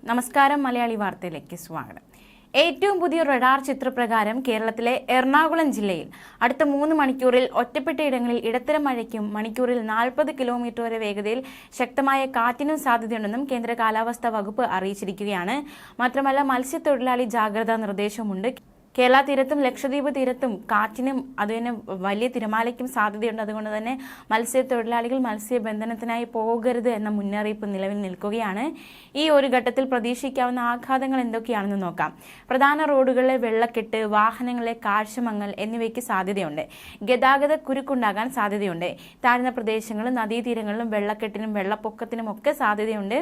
നമസ്കാരം. മലയാളി വാർത്തയിലേക്ക് സ്വാഗതം. ഏറ്റവും പുതിയ റഡാർ ചിത്രപ്രകാരം കേരളത്തിലെ എറണാകുളം ജില്ലയിൽ അടുത്ത 3 മണിക്കൂറിൽ ഒറ്റപ്പെട്ടയിടങ്ങളിൽ ഇടത്തരം മഴയ്ക്കും മണിക്കൂറിൽ 40 കിലോമീറ്റർ വരെ വേഗതയിൽ ശക്തമായ കാറ്റിനും സാധ്യതയുണ്ടെന്നും കേന്ദ്ര കാലാവസ്ഥാ വകുപ്പ് അറിയിച്ചിരിക്കുകയാണ്. മാത്രമല്ല, മത്സ്യത്തൊഴിലാളി ജാഗ്രതാ നിർദ്ദേശമുണ്ട്. കേരള തീരത്തും ലക്ഷദ്വീപ് തീരത്തും കാറ്റിനും അതുതന്നെ വലിയ തിരമാലയ്ക്കും സാധ്യതയുണ്ട്. അതുകൊണ്ട് തന്നെ മത്സ്യത്തൊഴിലാളികൾ മത്സ്യബന്ധനത്തിനായി പോകരുത് എന്ന മുന്നറിയിപ്പ് നിലവിൽ നിൽക്കുകയാണ്. ഈ ഒരു ഘട്ടത്തിൽ പ്രതീക്ഷിക്കാവുന്ന ആഘാതങ്ങൾ എന്തൊക്കെയാണെന്ന് നോക്കാം. പ്രധാന റോഡുകളിലെ വെള്ളക്കെട്ട്, വാഹനങ്ങളിലെ കാഴ്ചമങ്ങൽ എന്നിവയ്ക്ക് സാധ്യതയുണ്ട്. ഗതാഗത കുരുക്കുണ്ടാകാൻ സാധ്യതയുണ്ട്. താഴ്ന്ന പ്രദേശങ്ങളിലും നദീതീരങ്ങളിലും വെള്ളക്കെട്ടിനും വെള്ളപ്പൊക്കത്തിനും ഒക്കെ സാധ്യതയുണ്ട്.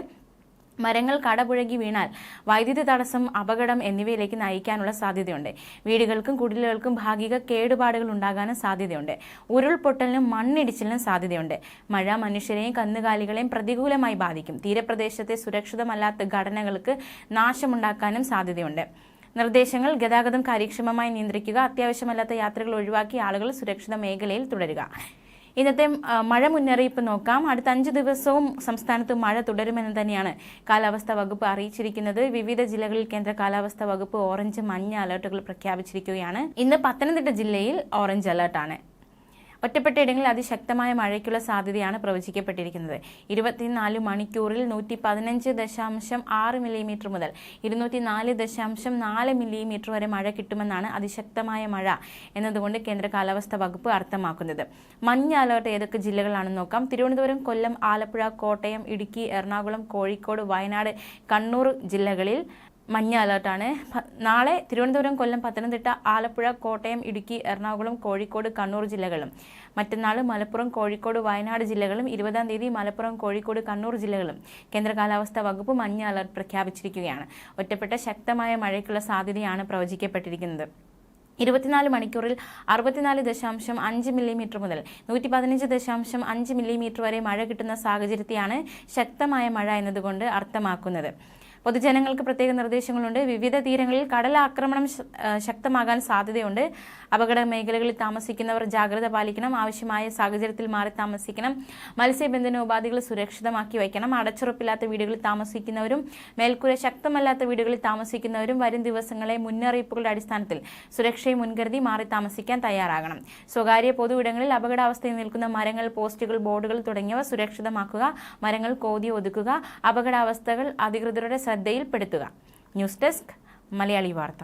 മരങ്ങൾ കടപുഴകി വീണാൽ വൈദ്യുതി തടസ്സം, അപകടം എന്നിവയിലേക്ക് നയിക്കാനുള്ള സാധ്യതയുണ്ട്. വീടുകൾക്കും കുടിലുകൾക്കും ഭാഗിക കേടുപാടുകൾ ഉണ്ടാകാനും സാധ്യതയുണ്ട്. ഉരുൾപൊട്ടലിനും മണ്ണിടിച്ചിലിനും സാധ്യതയുണ്ട്. മഴ മനുഷ്യരെയും കന്നുകാലികളെയും പ്രതികൂലമായി ബാധിക്കും. തീരപ്രദേശത്തെ സുരക്ഷിതമല്ലാത്ത ഘടനകൾക്ക് നാശമുണ്ടാക്കാനും സാധ്യതയുണ്ട്. നിർദ്ദേശങ്ങൾ: ഗതാഗതം കാര്യക്ഷമമായി നിയന്ത്രിക്കുക. അത്യാവശ്യമല്ലാത്ത യാത്രകൾ ഒഴിവാക്കി ആളുകൾ സുരക്ഷിത മേഖലയിൽ തുടരുക. ഇന്നത്തെ മഴ മുന്നറിയിപ്പ് നോക്കാം. അടുത്ത 5 ദിവസവും സംസ്ഥാനത്ത് മഴ തുടരുമെന്ന് തന്നെയാണ് കാലാവസ്ഥാ വകുപ്പ് അറിയിച്ചിരിക്കുന്നത്. വിവിധ ജില്ലകളിൽ കേന്ദ്ര കാലാവസ്ഥാ വകുപ്പ് ഓറഞ്ച്, മഞ്ഞ അലർട്ടുകൾ പ്രഖ്യാപിച്ചിരിക്കുകയാണ്. ഇന്ന് പത്തനംതിട്ട ജില്ലയിൽ ഓറഞ്ച് അലർട്ടാണ്. ഒറ്റപ്പെട്ടയിടങ്ങളിൽ അതിശക്തമായ മഴയ്ക്കുള്ള സാധ്യതയാണ് പ്രവചിക്കപ്പെട്ടിരിക്കുന്നത്. 24 മണിക്കൂറിൽ 115.6 മില്ലിമീറ്റർ മുതൽ 204.4 മില്ലിമീറ്റർ വരെ മഴ കിട്ടുമെന്നാണ് അതിശക്തമായ മഴ എന്നതുകൊണ്ട് കേന്ദ്ര കാലാവസ്ഥാ വകുപ്പ് അർത്ഥമാക്കുന്നത്. മഞ്ഞ അലർട്ട് ഏതൊക്കെ ജില്ലകളാണെന്ന് നോക്കാം. തിരുവനന്തപുരം, കൊല്ലം, ആലപ്പുഴ, കോട്ടയം, ഇടുക്കി, എറണാകുളം, കോഴിക്കോട്, വയനാട്, കണ്ണൂർ ജില്ലകളിൽ മഞ്ഞ അലർട്ടാണ്. നാളെ തിരുവനന്തപുരം, കൊല്ലം, പത്തനംതിട്ട, ആലപ്പുഴ, കോട്ടയം, ഇടുക്കി, എറണാകുളം, കോഴിക്കോട്, കണ്ണൂർ ജില്ലകളും. മറ്റന്നാൾ മലപ്പുറം, കോഴിക്കോട്, വയനാട് ജില്ലകളും. 20-ാം തീയതി മലപ്പുറം, കോഴിക്കോട്, കണ്ണൂർ ജില്ലകളും. കേന്ദ്ര കാലാവസ്ഥാ വകുപ്പ് മഞ്ഞ അലർട്ട് പ്രഖ്യാപിച്ചിരിക്കുകയാണ്. ഒറ്റപ്പെട്ട ശക്തമായ മഴയ്ക്കുള്ള സാധ്യതയാണ് പ്രവചിക്കപ്പെട്ടിരിക്കുന്നത്. 24 മണിക്കൂറിൽ 64.5 മില്ലിമീറ്റർ മുതൽ 115.5 മില്ലിമീറ്റർ വരെ മഴ കിട്ടുന്ന സാഹചര്യത്തെയാണ് ശക്തമായ മഴ എന്നതുകൊണ്ട് അർത്ഥമാക്കുന്നത്. പൊതുജനങ്ങൾക്ക് പ്രത്യേക നിർദ്ദേശങ്ങളുണ്ട്. വിവിധ തീരങ്ങളിൽ കടലാക്രമണം ശക്തമാകാൻ സാധ്യതയുണ്ട്. അപകട മേഖലകളിൽ താമസിക്കുന്നവർ ജാഗ്രത പാലിക്കണം. ആവശ്യമായ സാഹചര്യത്തിൽ മാറി താമസിക്കണം. മത്സ്യബന്ധന ഉപാധികൾ സുരക്ഷിതമാക്കി വയ്ക്കണം. അടച്ചുറപ്പില്ലാത്ത വീടുകളിൽ താമസിക്കുന്നവരും മേൽക്കൂര ശക്തമല്ലാത്ത വീടുകളിൽ താമസിക്കുന്നവരും വരും ദിവസങ്ങളെ മുന്നറിയിപ്പുകളുടെ അടിസ്ഥാനത്തിൽ സുരക്ഷയെ മുൻകരുതി മാറി താമസിക്കാൻ തയ്യാറാകണം. സ്വകാര്യ പൊതു ഇടങ്ങളിൽ അപകടാവസ്ഥയിൽ നിൽക്കുന്ന മരങ്ങൾ, പോസ്റ്റുകൾ, ബോർഡുകൾ തുടങ്ങിയവ സുരക്ഷിതമാക്കുക. മരങ്ങൾ കോതി ഒതുക്കുക. അപകടാവസ്ഥകൾ അധികൃതരുടെ ശ്രദ്ധയിൽപ്പെടുത്തുക. ന്യൂസ് ഡെസ്ക്, മലയാളി വാർത്ത.